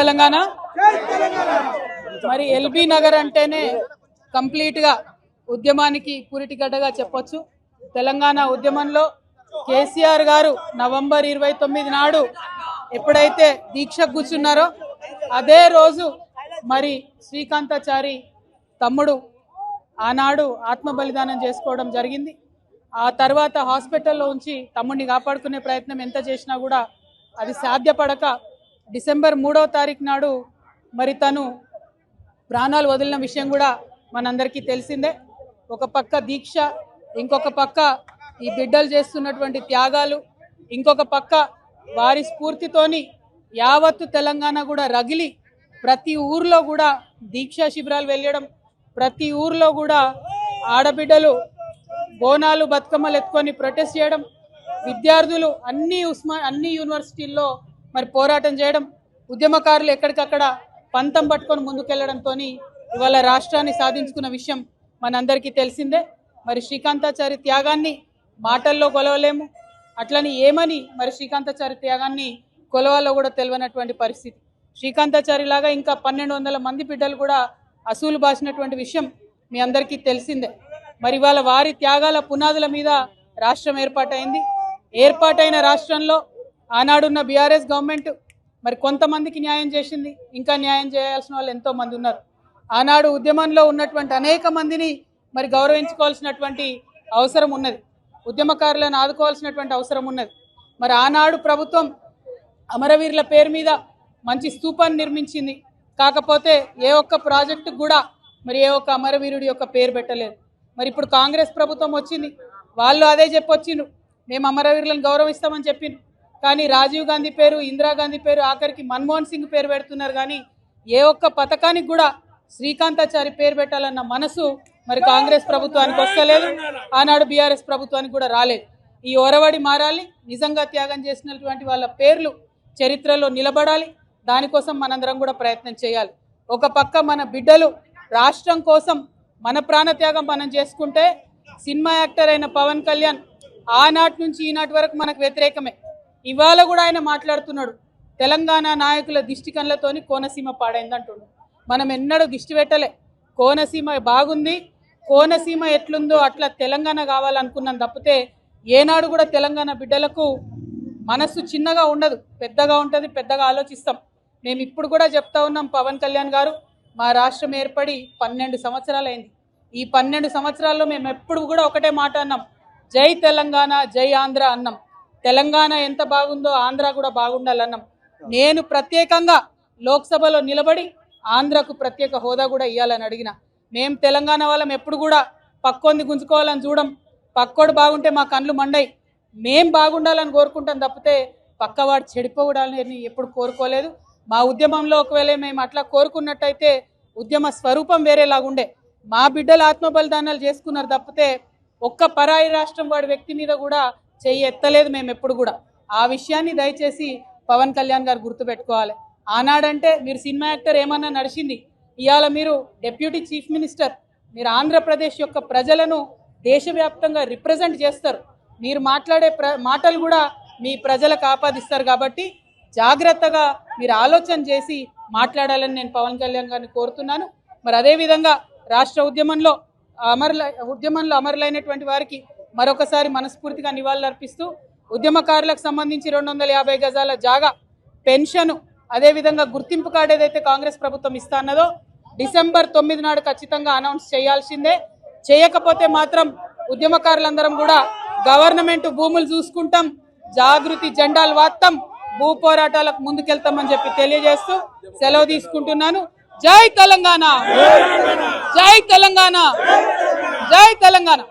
తెలంగాణ. మరి ఎల్బీ నగర్ అంటేనే కంప్లీట్ గా ఉద్యమానికి పూరిటిగడ్డగా చెప్పొచ్చు. తెలంగాణ ఉద్యమంలో కేసీఆర్ గారు నవంబర్ 29 నాడు ఎప్పుడైతే దీక్షకు కూర్చున్నారో అదే రోజు మరి శ్రీకాంతాచారి తమ్ముడు ఆనాడు ఆత్మ బలిదానం చేసుకోవడం జరిగింది. ఆ తర్వాత హాస్పిటల్లో ఉంచి తమ్ముడిని కాపాడుకునే ప్రయత్నం ఎంత చేసినా కూడా అది సాధ్యపడక డిసెంబర్ 3వ తారీఖు నాడు మరి తను ప్రాణాలు వదిలిన విషయం కూడా మనందరికీ తెలిసిందే. ఒక పక్క దీక్ష, ఇంకొక పక్క ఈ బిడ్డలు చేస్తున్నటువంటి త్యాగాలు, ఇంకొక పక్క వారి స్ఫూర్తితోని యావత్తు తెలంగాణ కూడా రగిలి ప్రతి ఊర్లో కూడా దీక్షా శిబిరాలు వెళ్ళడం, ప్రతి ఊర్లో కూడా ఆడబిడ్డలు బోనాలు బతుకమ్మలు ఎత్తుకొని ప్రొటెస్ట్ చేయడం, విద్యార్థులు అన్ని యూనివర్సిటీల్లో మరి పోరాటం చేయడం, ఉద్యమకారులు ఎక్కడికక్కడ పంతం పట్టుకొని ముందుకెళ్లడంతో ఇవాళ రాష్ట్రాన్ని సాధించుకున్న విషయం మనందరికీ తెలిసిందే. మరి శ్రీకాంతాచారి త్యాగాన్ని మాటల్లో కొలవలేము, అట్లని ఏమని మరి శ్రీకాంతాచారి త్యాగాన్ని కొలవాలో కూడా తెలియనటువంటి పరిస్థితి. శ్రీకాంతాచారి లాగా ఇంకా 1200 మంది బిడ్డలు కూడా అసూలు బాసినటువంటి విషయం మీ అందరికీ తెలిసిందే. మరి ఇవాళ వారి త్యాగాల పునాదుల మీద రాష్ట్రం ఏర్పాటైంది. ఏర్పాటైన రాష్ట్రంలో ఆనాడున్న బీఆర్ఎస్ గవర్నమెంట్ మరి కొంతమందికి న్యాయం చేసింది, ఇంకా న్యాయం చేయాల్సిన వాళ్ళు ఎంతో మంది ఉన్నారు. ఆనాడు ఉద్యమంలో ఉన్నటువంటి అనేక మందిని మరి గౌరవించుకోవాల్సినటువంటి అవసరం ఉన్నది, ఉద్యమకారులను ఆదుకోవాల్సినటువంటి అవసరం ఉన్నది. మరి ఆనాడు ప్రభుత్వం అమరవీరుల పేరు మీద మంచి స్తూపాన్ని నిర్మించింది, కాకపోతే ఏ ఒక్క ప్రాజెక్టుకు కూడా మరి ఏ ఒక్క అమరవీరుడి యొక్క పేరు పెట్టలేదు. మరి ఇప్పుడు కాంగ్రెస్ ప్రభుత్వం వచ్చింది, వాళ్ళు అదే చెప్పొచ్చిండ్రు, మేము అమరవీరులను గౌరవిస్తామని చెప్పిండ్రు. కానీ రాజీవ్ గాంధీ పేరు, ఇందిరాగాంధీ పేరు, ఆఖరికి మన్మోహన్ సింగ్ పేరు పెడుతున్నారు. కానీ ఏ ఒక్క పథకానికి కూడా శ్రీకాంతాచారి పేరు పెట్టాలన్న మనసు మరి కాంగ్రెస్ ప్రభుత్వానికి వస్తలేదు, ఆనాడు బీఆర్ఎస్ ప్రభుత్వానికి కూడా రాలేదు. ఈ ఒరవడి మారాలి, నిజంగా త్యాగం చేసినటువంటి వాళ్ళ పేర్లు చరిత్రలో నిలబడాలి. దానికోసం మనందరం కూడా ప్రయత్నం చేయాలి. ఒక పక్క మన బిడ్డలు రాష్ట్రం కోసం మన ప్రాణత్యాగం మనం చేసుకుంటే, సినిమా యాక్టర్ అయిన పవన్ కళ్యాణ్ ఆనాటి నుంచి ఈనాటి వరకు మనకు వ్యతిరేకమే. ఇవాళ కూడా ఆయన మాట్లాడుతున్నాడు, తెలంగాణ నాయకుల దిష్టి కళ్ళతోని కోనసీమ పాడైంది అంటున్నాడు. మనం ఎన్నడూ దిష్టి పెట్టలే, కోనసీమ బాగుంది, కోనసీమ ఎట్లుందో అట్లా తెలంగాణ కావాలనుకున్నాం తప్పితే ఏనాడు కూడా తెలంగాణ బిడ్డలకు మనస్సు చిన్నగా ఉండదు, పెద్దగా ఉంటుంది, పెద్దగా ఆలోచిస్తాం. మేము ఇప్పుడు కూడా చెప్తా ఉన్నాం, పవన్ కళ్యాణ్ గారు మా రాష్ట్రం ఏర్పడి 12 సంవత్సరాలైంది. ఈ 12 సంవత్సరాల్లో మేము ఎప్పుడు కూడా ఒకటే మాట అన్నాం, జై తెలంగాణ జై ఆంధ్ర అన్నాం. తెలంగాణ ఎంత బాగుందో ఆంధ్ర కూడా బాగుండాలన్నాం. నేను ప్రత్యేకంగా లోక్సభలో నిలబడి ఆంధ్రకు ప్రత్యేక హోదా కూడా ఇవ్వాలని అడిగిన. మేము తెలంగాణ వాళ్ళం ఎప్పుడు కూడా పక్కోంది గుంజుకోవాలని చూడం, పక్కోడు బాగుంటే మా కళ్ళు మండయి, మేం బాగుండాలని కోరుకుంటాం తప్పితే పక్కవాడు చెడిపోవడాలని ఎప్పుడు కోరుకోలేదు. మా ఉద్యమంలో ఒకవేళ మేము అట్లా కోరుకున్నట్టయితే ఉద్యమ స్వరూపం వేరేలాగుండే. మా బిడ్డలు ఆత్మ బలిదానాలు చేసుకున్నారు తప్పితే ఒక్క పరాయి రాష్ట్రం వాడి వ్యక్తి మీద కూడా చెయ్యి ఎత్తలేదు మేము ఎప్పుడు కూడా. ఆ విషయాన్ని దయచేసి పవన్ కళ్యాణ్ గారు గుర్తుపెట్టుకోవాలి. ఆనాడంటే మీరు సినిమా యాక్టర్ ఏమన్నా నడిచింది, ఇవాళ మీరు డిప్యూటీ చీఫ్ మినిస్టర్, మీరు ఆంధ్రప్రదేశ్ యొక్క ప్రజలను దేశవ్యాప్తంగా రిప్రజెంట్ చేస్తారు. మీరు మాట్లాడే మాటలు కూడా మీ ప్రజలకు ఆపాదిస్తారు. కాబట్టి జాగ్రత్తగా మీరు ఆలోచన చేసి మాట్లాడాలని నేను పవన్ కళ్యాణ్ గారిని కోరుతున్నాను. మరి అదేవిధంగా రాష్ట్ర ఉద్యమంలో అమరులైనటువంటి వారికి మరొకసారి మనస్ఫూర్తిగా నివాళులర్పిస్తూ ఉద్యమకారులకు సంబంధించి 250 గజాల జాగా, పెన్షన్, అదేవిధంగా గుర్తింపు కార్డు ఏదైతే కాంగ్రెస్ ప్రభుత్వం ఇస్తా అన్నదో డిసెంబర్ 9 నాడు ఖచ్చితంగా అనౌన్స్ చేయాల్సిందే. చేయకపోతే మాత్రం ఉద్యమకారులందరం కూడా గవర్నమెంట్ భూములు చూసుకుంటాం, జాగృతి జెండాలు వాత్తాం, భూ పోరాటాలకు ముందుకెళ్తామని చెప్పి తెలియజేస్తూ సెలవు తీసుకుంటున్నాను. జై తెలంగాణ, జై తెలంగాణ, జై తెలంగాణ.